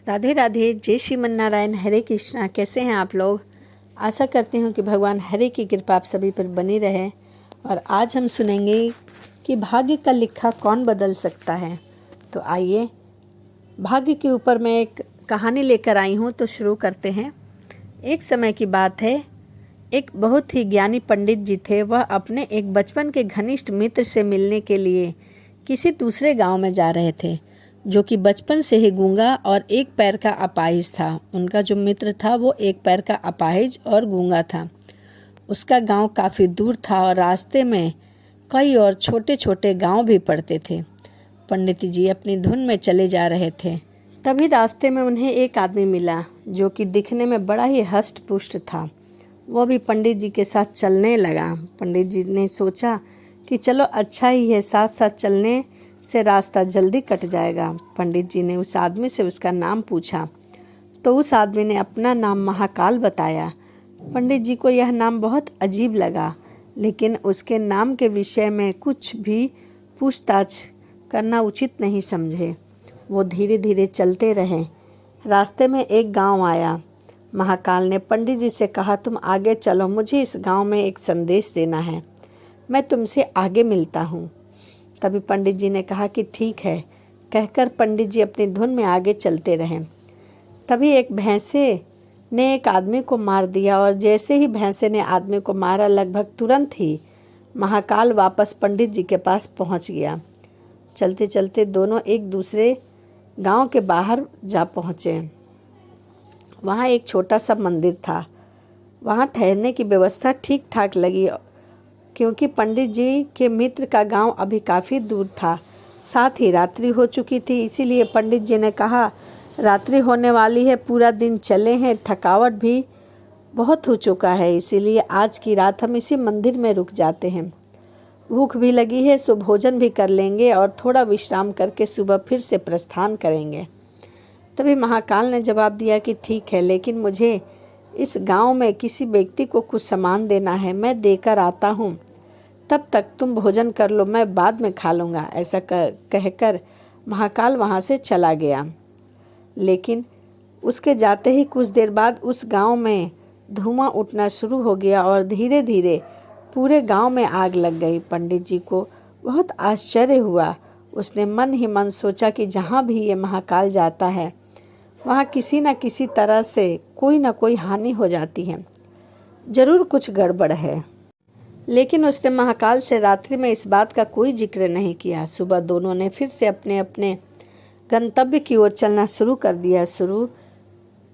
राधे राधे, जय श्रीमन नारायण, हरे कृष्णा। कैसे हैं आप लोग? आशा करती हूँ कि भगवान हरे की कृपा आप सभी पर बनी रहे। और आज हम सुनेंगे कि भाग्य का लिखा कौन बदल सकता है। तो आइए, भाग्य के ऊपर मैं एक कहानी लेकर आई हूँ, तो शुरू करते हैं। एक समय की बात है, एक बहुत ही ज्ञानी पंडित जी थे। वह अपने एक बचपन के घनिष्ठ मित्र से मिलने के लिए किसी दूसरे गांव में जा रहे थे, जो कि बचपन से ही गूंगा और एक पैर का अपाहिज था। उनका जो मित्र था वो एक पैर का अपाहिज और गूंगा था। उसका गांव काफ़ी दूर था और रास्ते में कई और छोटे छोटे गांव भी पड़ते थे। पंडित जी अपनी धुन में चले जा रहे थे। तभी रास्ते में उन्हें एक आदमी मिला, जो कि दिखने में बड़ा ही हष्ट पुष्ट था। वह भी पंडित जी के साथ चलने लगा। पंडित जी ने सोचा कि चलो अच्छा ही है, साथ साथ चलने से रास्ता जल्दी कट जाएगा। पंडित जी ने उस आदमी से उसका नाम पूछा, तो उस आदमी ने अपना नाम महाकाल बताया। पंडित जी को यह नाम बहुत अजीब लगा, लेकिन उसके नाम के विषय में कुछ भी पूछताछ करना उचित नहीं समझे। वो धीरे धीरे चलते रहे। रास्ते में एक गांव आया। महाकाल ने पंडित जी से कहा, तुम आगे चलो, मुझे इस गांव में एक संदेश देना है। मैं तुमसे आगे मिलता हूँ। तभी पंडित जी ने कहा कि ठीक है, कहकर पंडित जी अपनी धुन में आगे चलते रहे। तभी एक भैंसे ने एक आदमी को मार दिया, और जैसे ही भैंसे ने आदमी को मारा, लगभग तुरंत ही महाकाल वापस पंडित जी के पास पहुंच गया। चलते चलते दोनों एक दूसरे गांव के बाहर जा पहुँचे। वहाँ एक छोटा सा मंदिर था। वहाँ ठहरने की व्यवस्था ठीक ठाक लगी, क्योंकि पंडित जी के मित्र का गांव अभी काफ़ी दूर था। साथ ही रात्रि हो चुकी थी, इसीलिए पंडित जी ने कहा, रात्रि होने वाली है, पूरा दिन चले हैं, थकावट भी बहुत हो चुका है, इसीलिए आज की रात हम इसी मंदिर में रुक जाते हैं। भूख भी लगी है, सो भोजन भी कर लेंगे और थोड़ा विश्राम करके सुबह फिर से प्रस्थान करेंगे। तभी महाकाल ने जवाब दिया कि ठीक है, लेकिन मुझे इस गांव में किसी व्यक्ति को कुछ सामान देना है, मैं देकर आता हूँ। तब तक तुम भोजन कर लो, मैं बाद में खा लूँगा। ऐसा कहकर महाकाल वहाँ से चला गया। लेकिन उसके जाते ही कुछ देर बाद उस गांव में धुआं उठना शुरू हो गया और धीरे धीरे पूरे गांव में आग लग गई। पंडित जी को बहुत आश्चर्य हुआ। उसने मन ही मन सोचा कि जहाँ भी ये महाकाल जाता है, वहाँ किसी न किसी तरह से कोई न कोई हानि हो जाती है, जरूर कुछ गड़बड़ है। लेकिन उसने महाकाल से रात्रि में इस बात का कोई जिक्र नहीं किया। सुबह दोनों ने फिर से अपने अपने गंतव्य की ओर चलना शुरू कर दिया।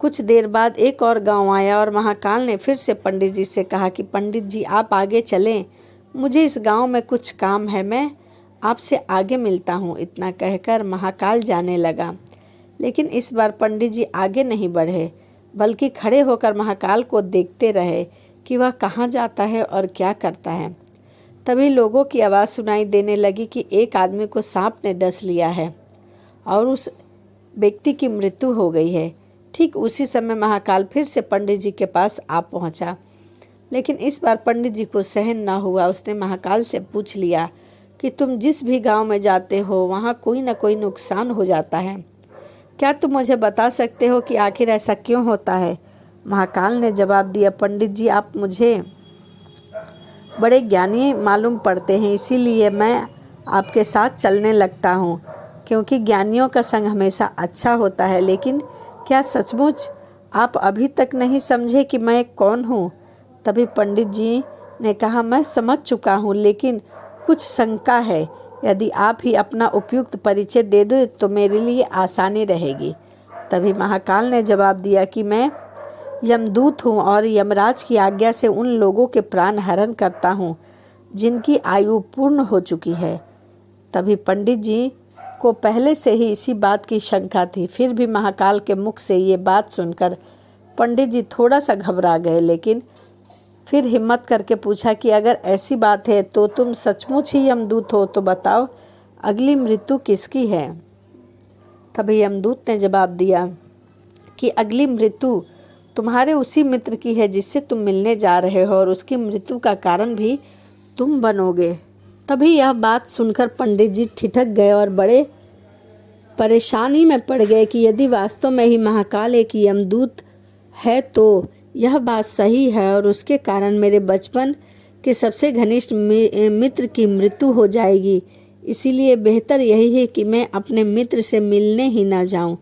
कुछ देर बाद एक और गांव आया और महाकाल ने फिर से पंडित जी से कहा कि पंडित जी आप आगे चलें, मुझे इस गांव में कुछ काम है, मैं आपसे आगे मिलता हूँ। इतना कहकर महाकाल जाने लगा। लेकिन इस बार पंडित जी आगे नहीं बढ़े, बल्कि खड़े होकर महाकाल को देखते रहे कि वह कहाँ जाता है और क्या करता है। तभी लोगों की आवाज़ सुनाई देने लगी कि एक आदमी को सांप ने डस लिया है और उस व्यक्ति की मृत्यु हो गई है। ठीक उसी समय महाकाल फिर से पंडित जी के पास आ पहुंचा। लेकिन इस बार पंडित जी को सहन न हुआ। उसने महाकाल से पूछ लिया कि तुम जिस भी गांव में जाते हो, वहां कोई न कोई नुकसान हो जाता है, क्या तुम मुझे बता सकते हो कि आखिर ऐसा क्यों होता है? महाकाल ने जवाब दिया, पंडित जी आप मुझे बड़े ज्ञानी मालूम पड़ते हैं, इसीलिए मैं आपके साथ चलने लगता हूँ, क्योंकि ज्ञानियों का संग हमेशा अच्छा होता है। लेकिन क्या सचमुच आप अभी तक नहीं समझे कि मैं कौन हूँ? तभी पंडित जी ने कहा, मैं समझ चुका हूँ, लेकिन कुछ शंका है। यदि आप ही अपना उपयुक्त परिचय दे दो तो मेरे लिए आसानी रहेगी। तभी महाकाल ने जवाब दिया कि मैं यमदूत हूँ और यमराज की आज्ञा से उन लोगों के प्राण हरण करता हूँ जिनकी आयु पूर्ण हो चुकी है। तभी पंडित जी को पहले से ही इसी बात की शंका थी। फिर भी महाकाल के मुख से ये बात सुनकर पंडित जी थोड़ा सा घबरा गए, लेकिन फिर हिम्मत करके पूछा कि अगर ऐसी बात है तो तुम सचमुच ही यमदूत हो, तो बताओ अगली मृत्यु किसकी है? तभी यमदूत ने जवाब दिया कि अगली मृत्यु तुम्हारे उसी मित्र की है जिससे तुम मिलने जा रहे हो, और उसकी मृत्यु का कारण भी तुम बनोगे। तभी यह बात सुनकर पंडित जी ठिठक गए और बड़े परेशानी में पड़ गए कि यदि वास्तव में ही महाकाल एक यमदूत है तो यह बात सही है और उसके कारण मेरे बचपन के सबसे घनिष्ठ मित्र की मृत्यु हो जाएगी। इसीलिए बेहतर यही है कि मैं अपने मित्र से मिलने ही ना जाऊं।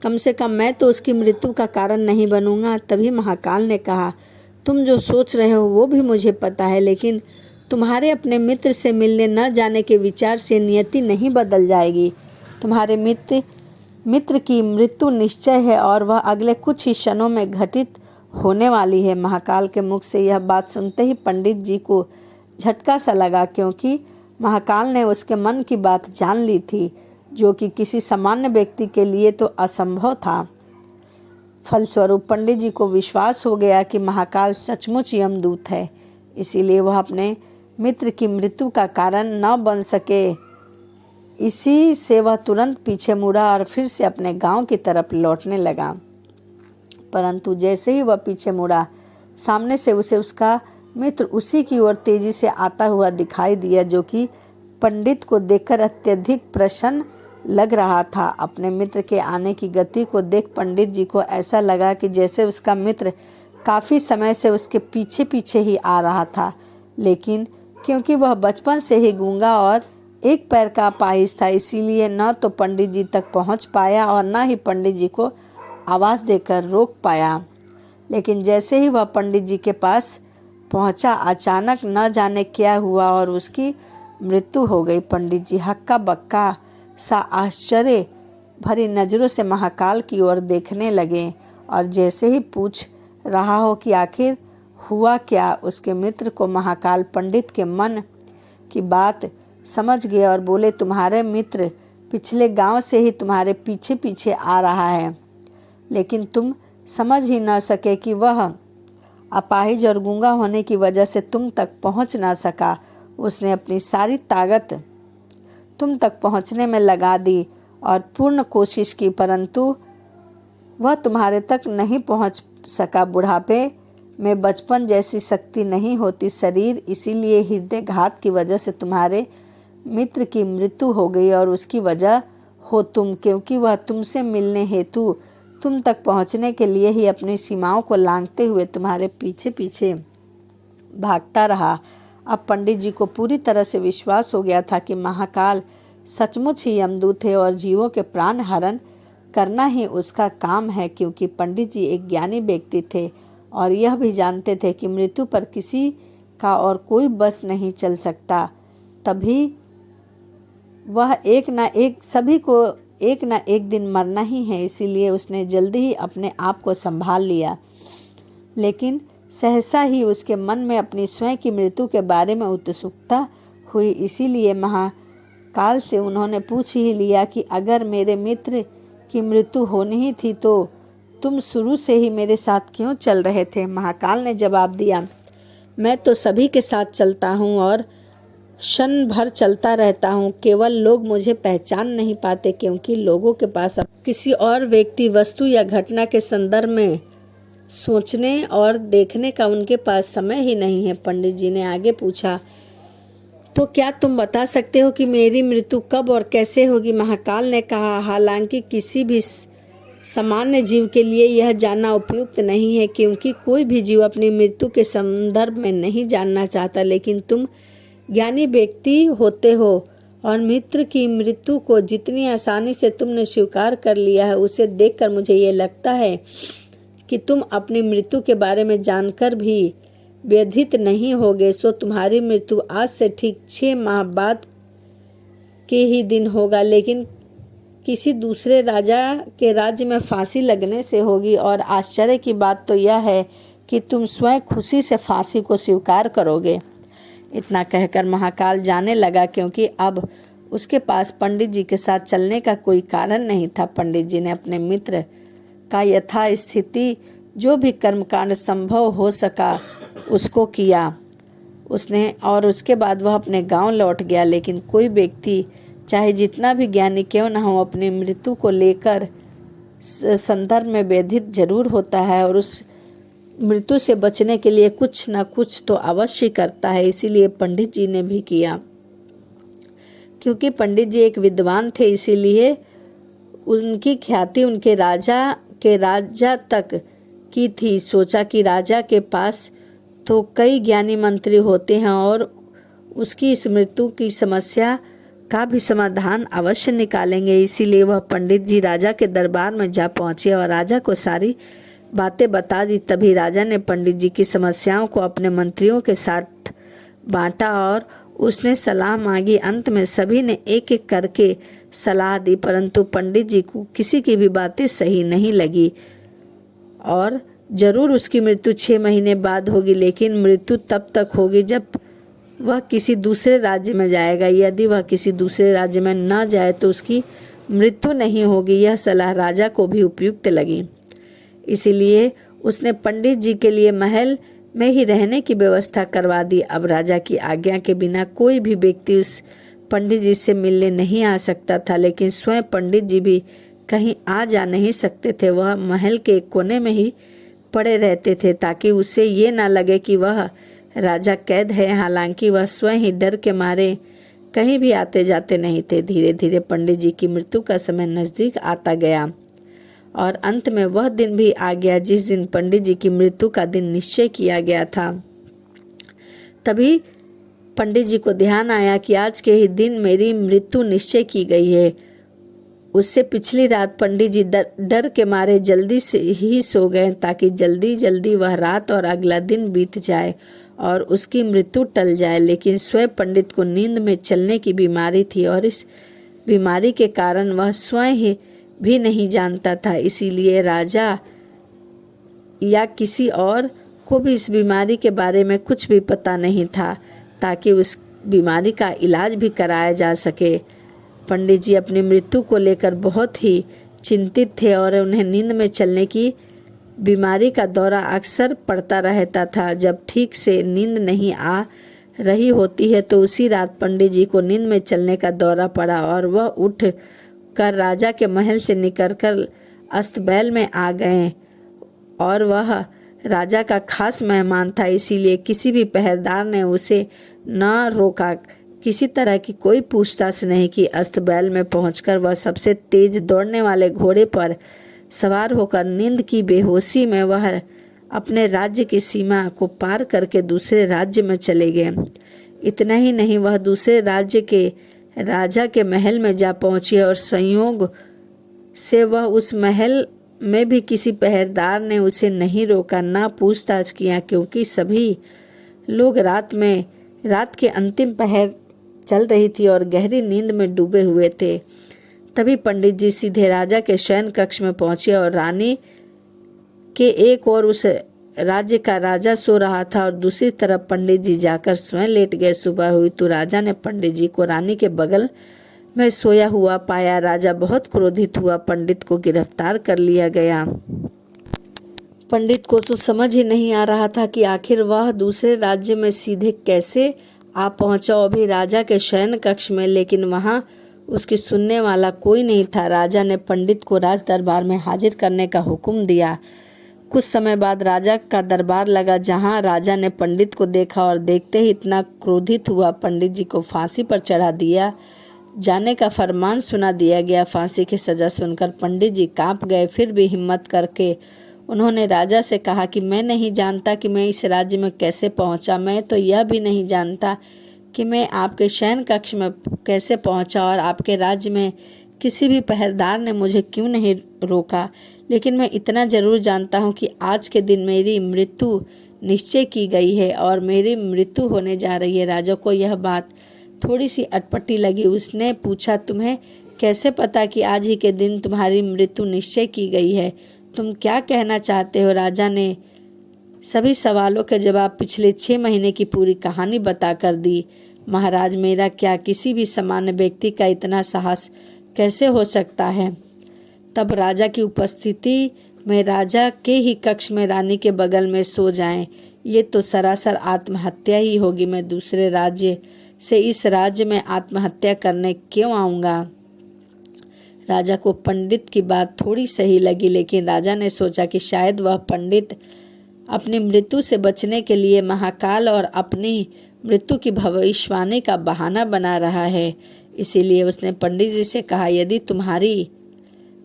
कम से कम मैं तो उसकी मृत्यु का कारण नहीं बनूंगा। तभी महाकाल ने कहा, तुम जो सोच रहे हो वो भी मुझे पता है, लेकिन तुम्हारे अपने मित्र से मिलने न जाने के विचार से नियति नहीं बदल जाएगी। तुम्हारे मित्र की मृत्यु निश्चय है और वह अगले कुछ ही क्षणों में घटित होने वाली है। महाकाल के मुख से यह बात सुनते ही पंडित जी को झटका सा लगा, क्योंकि महाकाल ने उसके मन की बात जान ली थी, जो कि किसी सामान्य व्यक्ति के लिए तो असंभव था। फलस्वरूप पंडित जी को विश्वास हो गया कि महाकाल सचमुच यमदूत है। इसीलिए वह अपने मित्र की मृत्यु का कारण न बन सके, इसी से वह तुरंत पीछे मुड़ा और फिर से अपने गांव की तरफ लौटने लगा। परंतु जैसे ही वह पीछे मुड़ा, सामने से उसे उसका मित्र उसी की ओर तेजी से आता हुआ दिखाई दिया, जो कि पंडित को देखकर अत्यधिक प्रसन्न लग रहा था। अपने मित्र के आने की गति को देख पंडित जी को ऐसा लगा कि जैसे उसका मित्र काफ़ी समय से उसके पीछे पीछे ही आ रहा था, लेकिन क्योंकि वह बचपन से ही गूंगा और एक पैर का अपाहिज था, इसीलिए न तो पंडित जी तक पहुंच पाया और न ही पंडित जी को आवाज़ देकर रोक पाया। लेकिन जैसे ही वह पंडित जी के पास पहुंचा, अचानक न जाने क्या हुआ और उसकी मृत्यु हो गई। पंडित जी हक्का बक्का सा आश्चर्य भरी नज़रों से महाकाल की ओर देखने लगे और जैसे ही पूछ रहा हो कि आखिर हुआ क्या, उसके मित्र को महाकाल पंडित के मन की बात समझ गए और बोले, तुम्हारे मित्र पिछले गांव से ही तुम्हारे पीछे पीछे आ रहा है, लेकिन तुम समझ ही न सके कि वह अपाहिज और गूंगा होने की वजह से तुम तक पहुंच ना सका। उसने अपनी सारी ताकत तुम तक पहुंचने में लगा दी और पूर्ण कोशिश की, परंतु वह तुम्हारे तक नहीं पहुंच सका। बुढ़ापे में बचपन जैसी शक्ति नहीं होती शरीर, इसीलिए हृदय घात की वजह से तुम्हारे मित्र की मृत्यु हो गई और उसकी वजह हो तुम, क्योंकि वह तुमसे मिलने हेतु तुम तक पहुंचने के लिए ही अपनी सीमाओं को लांघते हुए तुम्हारे पीछे पीछे भागता रहा। अब पंडित जी को पूरी तरह से विश्वास हो गया था कि महाकाल सचमुच ही यमदूत है और जीवों के प्राण हरण करना ही उसका काम है, क्योंकि पंडित जी एक ज्ञानी व्यक्ति थे और यह भी जानते थे कि मृत्यु पर किसी का और कोई बस नहीं चल सकता। तभी वह सभी को एक ना एक दिन मरना ही है, इसीलिए उसने जल्दी ही अपने आप को संभाल लिया। लेकिन सहसा ही उसके मन में अपनी स्वयं की मृत्यु के बारे में उत्सुकता हुई, इसीलिए महाकाल से उन्होंने पूछ ही लिया कि अगर मेरे मित्र की मृत्यु होनी ही थी तो तुम शुरू से ही मेरे साथ क्यों चल रहे थे। महाकाल ने जवाब दिया, मैं तो सभी के साथ चलता हूँ और क्षण भर चलता रहता हूँ, केवल लोग मुझे पहचान नहीं पाते, क्योंकि लोगों के पास अब किसी और व्यक्ति, वस्तु या घटना के संदर्भ में सोचने और देखने का उनके पास समय ही नहीं है। पंडित जी ने आगे पूछा, तो क्या तुम बता सकते हो कि मेरी मृत्यु कब और कैसे होगी। महाकाल ने कहा, हालांकि किसी भी सामान्य जीव के लिए यह जानना उपयुक्त नहीं है, क्योंकि कोई भी जीव अपनी मृत्यु के संदर्भ में नहीं जानना चाहता, लेकिन तुम ज्ञानी व्यक्ति होते हो और मित्र की मृत्यु को जितनी आसानी से तुमने स्वीकार कर लिया है, उसे देखकर मुझे ये लगता है कि तुम अपनी मृत्यु के बारे में जानकर भी व्यथित नहीं होगे। सो तुम्हारी मृत्यु आज से ठीक 6 माह बाद के ही दिन होगा, लेकिन किसी दूसरे राजा के राज्य में फांसी लगने से होगी। और आश्चर्य की बात तो यह है कि तुम स्वयं खुशी से फांसी को स्वीकार करोगे। इतना कहकर महाकाल जाने लगा, क्योंकि अब उसके पास पंडित जी के साथ चलने का कोई कारण नहीं था। पंडित जी ने अपने मित्र का यथास्थिति जो भी कर्मकांड संभव हो सका उसको किया उसने, और उसके बाद वह अपने गांव लौट गया। लेकिन कोई व्यक्ति चाहे जितना भी ज्ञानी क्यों न हो, अपनी मृत्यु को लेकर संदर्भ में व्यथित जरूर होता है और उस मृत्यु से बचने के लिए कुछ न कुछ तो अवश्य करता है। इसीलिए पंडित जी ने भी किया। क्योंकि पंडित जी एक विद्वान थे, इसीलिए उनकी ख्याति उनके राजा तक की थी। सोचा कि राजा के पास तो कई ज्ञानी मंत्री होते हैं और उसकी इस मृत्यु की समस्या का भी समाधान अवश्य निकालेंगे। इसीलिए वह पंडित जी राजा के दरबार में जा पहुंचे और राजा को सारी बातें बता दी। तभी राजा ने पंडित जी की समस्याओं को अपने मंत्रियों के साथ बांटा और उसने सलाह मांगी। अंत में सभी ने एक एक करके सलाह दी, परंतु पंडित जी को किसी की भी बातें सही नहीं लगी। और जरूर उसकी मृत्यु 6 महीने बाद होगी, लेकिन मृत्यु तब तक होगी जब वह किसी दूसरे राज्य में जाएगा। यदि वह किसी दूसरे राज्य में न जाए तो उसकी मृत्यु नहीं होगी। यह सलाह राजा को भी उपयुक्त लगी। इसीलिए उसने पंडित जी के लिए महल में ही रहने की व्यवस्था करवा दी। अब राजा की आज्ञा के बिना कोई भी व्यक्ति उस पंडित जी से मिलने नहीं आ सकता था, लेकिन स्वयं पंडित जी भी कहीं आ जा नहीं सकते थे। वह महल के कोने में ही पड़े रहते थे ताकि उसे ये ना लगे कि वह राजा कैद है। हालांकि वह स्वयं ही डर के मारे कहीं भी आते जाते नहीं थे। धीरे धीरे पंडित जी की मृत्यु का समय नजदीक आता गया और अंत में वह दिन भी आ गया जिस दिन पंडित जी की मृत्यु का दिन निश्चय किया गया था। तभी पंडित जी को ध्यान आया कि आज के ही दिन मेरी मृत्यु निश्चय की गई है। उससे पिछली रात पंडित जी डर के मारे जल्दी से ही सो गए ताकि जल्दी जल्दी वह रात और अगला दिन बीत जाए और उसकी मृत्यु टल जाए। लेकिन स्वयं पंडित को नींद में चलने की बीमारी थी और इस बीमारी के कारण वह स्वयं ही भी नहीं जानता था। इसीलिए राजा या किसी और को भी इस बीमारी के बारे में कुछ भी पता नहीं था ताकि उस बीमारी का इलाज भी कराया जा सके। पंडित जी अपनी मृत्यु को लेकर बहुत ही चिंतित थे और उन्हें नींद में चलने की बीमारी का दौरा अक्सर पड़ता रहता था। जब ठीक से नींद नहीं आ रही होती है तो उसी रात पंडित जी को नींद में चलने का दौरा पड़ा और वह उठ कर राजा के महल से निकलकर अस्तबैल में आ गए। और वह राजा का खास मेहमान था, इसीलिए किसी भी पहरेदार ने उसे न रोका, किसी तरह की कोई पूछताछ नहीं की। अस्तबैल में पहुंचकर वह सबसे तेज दौड़ने वाले घोड़े पर सवार होकर नींद की बेहोशी में वह अपने राज्य की सीमा को पार करके दूसरे राज्य में चले गए। इतना ही नहीं, वह दूसरे राज्य के राजा के महल में जा पहुंचे और संयोग से वह उस महल में भी किसी पहरेदार ने उसे नहीं रोका, ना पूछताछ किया, क्योंकि सभी लोग रात के अंतिम पहर चल रही थी और गहरी नींद में डूबे हुए थे। तभी पंडित जी सीधे राजा के शयन कक्ष में पहुंचे और रानी के एक ओर उस राज्य का राजा सो रहा था और दूसरी तरफ पंडित जी जाकर स्वयं लेट गए। सुबह हुई तो राजा ने पंडित जी को रानी के बगल में सोया हुआ पाया। राजा बहुत क्रोधित हुआ। पंडित को गिरफ्तार कर लिया गया। पंडित को तो समझ ही नहीं आ रहा था कि आखिर वह दूसरे राज्य में सीधे कैसे आ पहुंचा, अभी राजा के शयन कक्ष में, लेकिन वहां उसकी सुनने वाला कोई नहीं था। राजा ने पंडित को राज दरबार में हाजिर करने का हुक्म दिया। कुछ समय बाद राजा का दरबार लगा, जहां राजा ने पंडित को देखा और देखते ही इतना क्रोधित हुआ पंडित जी को फांसी पर चढ़ा दिया जाने का फरमान सुना दिया गया। फांसी की सजा सुनकर पंडित जी कांप गए। फिर भी हिम्मत करके उन्होंने राजा से कहा कि मैं नहीं जानता कि मैं इस राज्य में कैसे पहुंचा। मैं तो यह भी नहीं जानता कि मैं आपके शयन कक्ष में कैसे पहुंचा और आपके राज्य में किसी भी पहरेदार ने मुझे क्यों नहीं रोका। लेकिन मैं इतना जरूर जानता हूं कि आज के दिन मेरी मृत्यु निश्चय की गई है और मेरी मृत्यु होने जा रही है। राजा को यह बात थोड़ी सी अटपटी लगी। उसने पूछा, तुम्हें कैसे पता कि आज ही के दिन तुम्हारी मृत्यु निश्चय की गई है? तुम क्या कहना चाहते हो? राजा ने सभी सवालों के जवाब पिछले 6 महीने की पूरी कहानी बताकर दी। महाराज, मेरा क्या किसी भी सामान्य व्यक्ति का इतना साहस कैसे हो सकता है? तब राजा की उपस्थिति में राजा के ही कक्ष में रानी के बगल में सो जाएं, ये तो सरासर आत्महत्या ही होगी। मैं दूसरे राज्य से इस राज्य में आत्महत्या करने क्यों आऊँगा? राजा को पंडित की बात थोड़ी सही लगी, लेकिन राजा ने सोचा कि शायद वह पंडित अपनी मृत्यु से बचने के लिए महाकाल और अपनी मृत्यु की भविष्यवाणी का बहाना बना रहा है। इसीलिए उसने पंडित जी से कहा, यदि तुम्हारी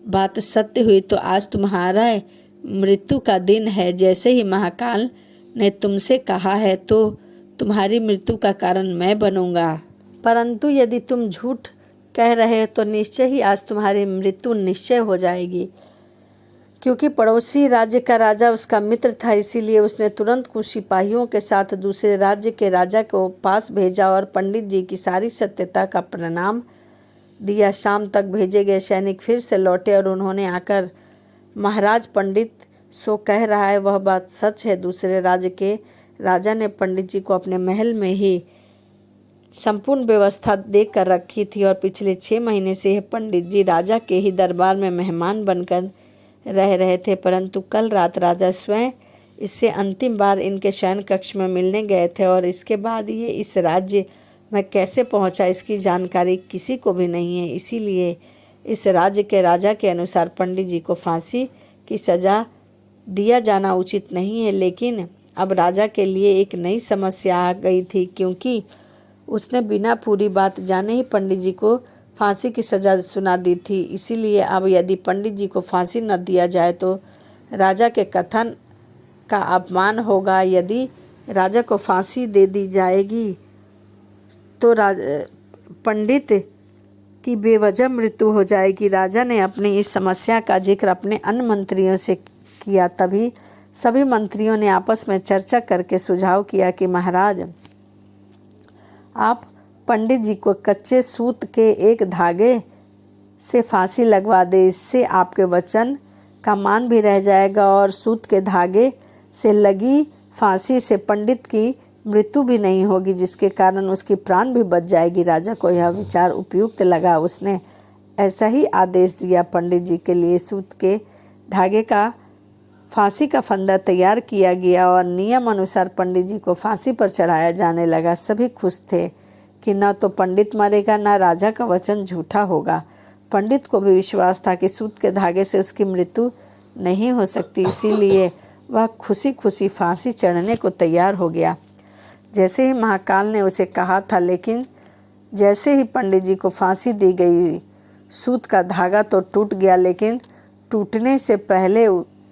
बात सत्य हुई तो आज तुम्हारा मृत्यु का दिन है। जैसे ही महाकाल ने तुमसे कहा है तो तुम्हारी मृत्यु का कारण मैं बनूंगा। परंतु यदि तुम झूठ कह रहे हो तो निश्चय ही आज तुम्हारी मृत्यु निश्चय हो जाएगी। क्योंकि पड़ोसी राज्य का राजा उसका मित्र था, इसीलिए उसने तुरंत कुछ सिपाहियों के साथ दूसरे राज्य के राजा को पास भेजा और पंडित जी की सारी सत्यता का प्रणाम दिया। शाम तक भेजे गए सैनिक फिर से लौटे और उन्होंने आकर, महाराज, पंडित सो कह रहा है वह बात सच है। दूसरे राज्य के राजा ने पंडित जी को अपने महल में ही संपूर्ण व्यवस्था देकर रखी थी और पिछले 6 महीने से यह पंडित जी राजा के ही दरबार में मेहमान बनकर रह रहे थे। परंतु कल रात राजा स्वयं इससे अंतिम बार इनके शयन कक्ष में मिलने गए थे और इसके बाद ये इस राज्य में कैसे पहुंचा इसकी जानकारी किसी को भी नहीं है। इसीलिए इस राज्य के राजा के अनुसार पंडित जी को फांसी की सजा दिया जाना उचित नहीं है। लेकिन अब राजा के लिए एक नई समस्या आ गई थी, क्योंकि उसने बिना पूरी बात जाने ही पंडित जी को फांसी की सजा सुना दी थी। इसीलिए अब यदि पंडित जी को फांसी न दिया जाए तो राजा के कथन का अपमान होगा। यदि राजा को फांसी दे दी जाएगी तो पंडित की बेवजह मृत्यु हो जाएगी। राजा ने अपनी इस समस्या का जिक्र अपने अन्य मंत्रियों से किया। तभी सभी मंत्रियों ने आपस में चर्चा करके सुझाव किया कि महाराज, आप पंडित जी को कच्चे सूत के एक धागे से फांसी लगवा दे। इससे आपके वचन का मान भी रह जाएगा और सूत के धागे से लगी फांसी से पंडित की मृत्यु भी नहीं होगी, जिसके कारण उसकी प्राण भी बच जाएगी। राजा को यह विचार उपयुक्त लगा। उसने ऐसा ही आदेश दिया। पंडित जी के लिए सूत के धागे का फांसी का फंदा तैयार किया गया और नियम अनुसार पंडित जी को फांसी पर चढ़ाया जाने लगा। सभी खुश थे कि न तो पंडित मरेगा, न राजा का वचन झूठा होगा। पंडित को भी विश्वास था कि सूत के धागे से उसकी मृत्यु नहीं हो सकती, इसीलिए वह खुशी खुशी फांसी चढ़ने को तैयार हो गया जैसे ही महाकाल ने उसे कहा था। लेकिन जैसे ही पंडित जी को फांसी दी गई, सूत का धागा तो टूट गया, लेकिन टूटने से पहले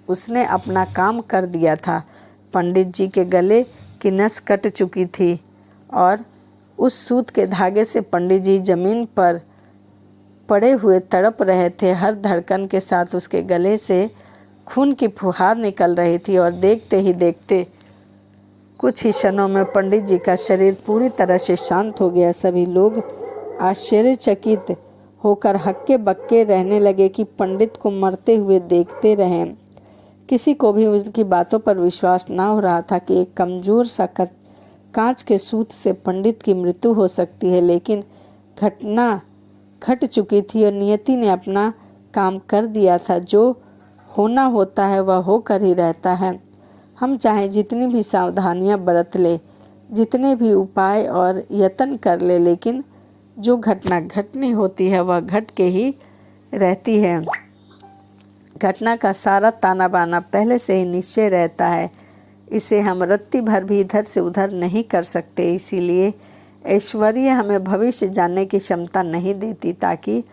उसने अपना काम कर दिया था। पंडित जी के गले की नस कट चुकी थी और उस सूत के धागे से पंडित जी जमीन पर पड़े हुए तड़प रहे थे। हर धड़कन के साथ उसके गले से खून की फुहार निकल रही थी और देखते ही देखते कुछ ही क्षणों में पंडित जी का शरीर पूरी तरह से शांत हो गया। सभी लोग आश्चर्यचकित होकर हक्के बक्के रहने लगे कि पंडित को मरते हुए देखते रहें। किसी को भी उसकी बातों पर विश्वास न हो रहा था कि एक कमजोर सा कांच के सूत से पंडित की मृत्यु हो सकती है। लेकिन घटना घट चुकी थी और नियति ने अपना काम कर दिया था। जो होना होता है वह होकर ही रहता है। हम चाहे जितनी भी सावधानियां बरत ले, जितने भी उपाय और यत्न कर ले, लेकिन जो घटना घटनी होती है वह घट के ही रहती है। घटना का सारा ताना बाना पहले से ही निश्चय रहता है। इसे हम रत्ती भर भी इधर से उधर नहीं कर सकते। इसीलिए ऐश्वर्य हमें भविष्य जानने की क्षमता नहीं देती, ताकि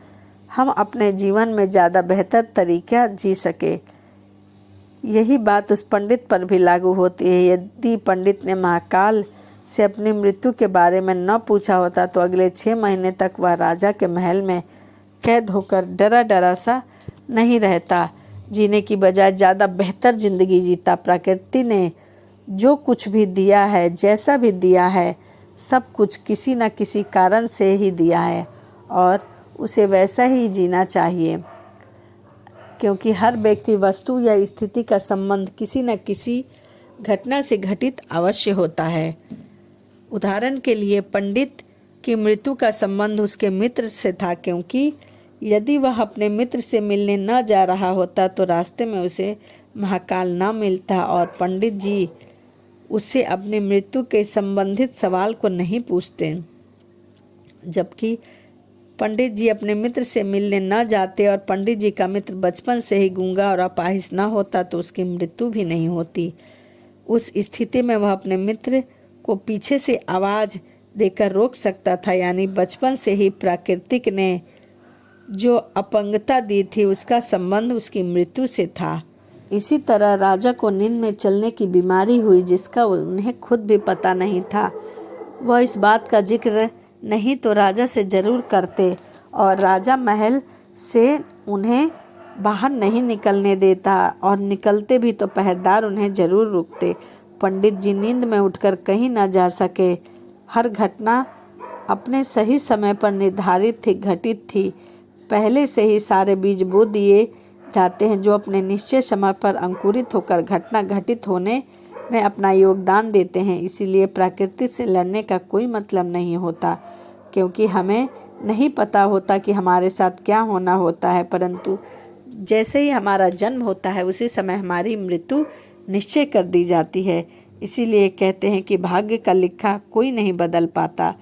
हम अपने जीवन में ज़्यादा बेहतर तरीका जी सके। यही बात उस पंडित पर भी लागू होती है। यदि पंडित ने महाकाल से अपनी मृत्यु के बारे में न पूछा होता तो अगले 6 महीने तक वह राजा के महल में कैद होकर डरा डरा सा नहीं रहता। जीने की बजाय ज़्यादा बेहतर जिंदगी जीता। प्रकृति ने जो कुछ भी दिया है, जैसा भी दिया है, सब कुछ किसी न किसी कारण से ही दिया है और उसे वैसा ही जीना चाहिए, क्योंकि हर व्यक्ति, वस्तु या स्थिति का संबंध किसी न किसी घटना से घटित अवश्य होता है। उदाहरण के लिए पंडित की मृत्यु का संबंध उसके मित्र से था, क्योंकि यदि वह अपने मित्र से मिलने न जा रहा होता तो रास्ते में उसे महाकाल न मिलता और पंडित जी उससे अपनी मृत्यु के संबंधित सवाल को नहीं पूछते। जबकि पंडित जी अपने मित्र से मिलने न जाते और पंडित जी का मित्र बचपन से ही गूंगा और अपाहिज न होता तो उसकी मृत्यु भी नहीं होती। उस स्थिति में वह अपने मित्र को पीछे से आवाज़ देकर रोक सकता था। यानी बचपन से ही प्राकृतिक ने जो अपंगता दी थी उसका संबंध उसकी मृत्यु से था। इसी तरह राजा को नींद में चलने की बीमारी हुई जिसका उन्हें खुद भी पता नहीं था। वह इस बात का जिक्र नहीं तो राजा से जरूर करते और राजा महल से उन्हें बाहर नहीं निकलने देता और निकलते भी तो पहरेदार उन्हें जरूर रोकते। पंडित जी नींद में उठकर कहीं न जा सके। हर घटना अपने सही समय पर निर्धारित थी, घटित थी। पहले से ही सारे बीज बो दिए जाते हैं जो अपने निश्चित समय पर अंकुरित होकर घटना घटित होने में अपना योगदान देते हैं। इसीलिए प्रकृति से लड़ने का कोई मतलब नहीं होता, क्योंकि हमें नहीं पता होता कि हमारे साथ क्या होना होता है, परंतु जैसे ही हमारा जन्म होता है उसी समय हमारी मृत्यु निश्चय कर दी जाती है। इसीलिए कहते हैं कि भाग्य का लिखा कोई नहीं बदल पाता।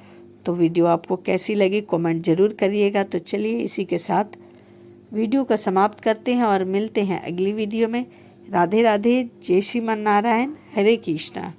तो वीडियो आपको कैसी लगी कमेंट ज़रूर करिएगा। तो चलिए इसी के साथ वीडियो का समाप्त करते हैं और मिलते हैं अगली वीडियो में। राधे राधे, जय श्रीमन नारायण, हरे कृष्णा।